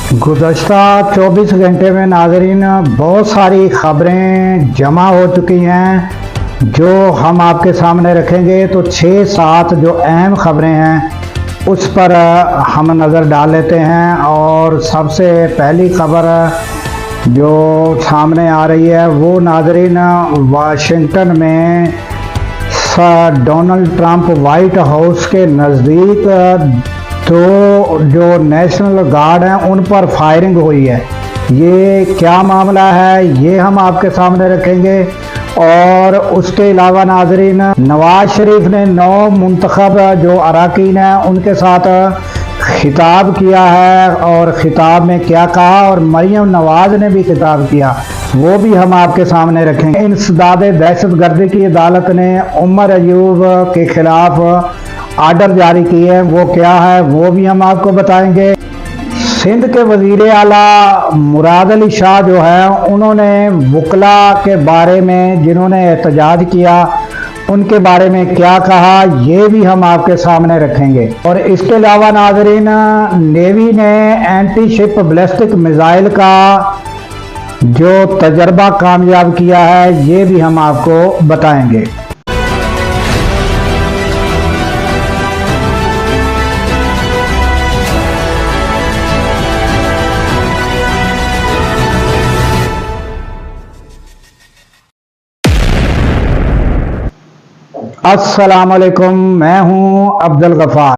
गुज़श्ता 24 घंटे में नाज़रीन बहुत सारी ख़बरें जमा हो चुकी हैं जो हम आपके सामने रखेंगे। तो 6-7 जो अहम ख़बरें हैं उस पर हम नज़र डाल लेते हैं। और सबसे पहली ख़बर जो सामने आ रही है वो नाज़रीन वाशिंगटन में डोनाल्ड ट्रंप वाइट हाउस के नज़दीक तो जो नेशनल गार्ड हैं उन पर फायरिंग हुई है। ये क्या मामला है ये हम आपके सामने रखेंगे। और उसके अलावा नाजरीन नवाज शरीफ ने 9 मुंतखब जो अरकान हैं उनके साथ खिताब किया है और ख़िताब में क्या कहा, और मरियम नवाज ने भी खिताब किया, वो भी हम आपके सामने रखेंगे। इंसदाद दहशतगर्दी की अदालत ने उमर अयूब के खिलाफ आर्डर जारी किए हैं, वो क्या है वो भी हम आपको बताएंगे। सिंध के वज़ीर आला मुराद अली शाह जो है उन्होंने वकला के बारे में जिन्होंने एहतजाज किया उनके बारे में क्या कहा ये भी हम आपके सामने रखेंगे। और इसके अलावा नाज़रीन नेवी ने एंटी शिप बैलिस्टिक मिसाइल का जो तजर्बा कामयाब किया है ये भी हम आपको बताएंगे। अस्सलाम वालेकुम, मैं हूं अब्दुल गफार।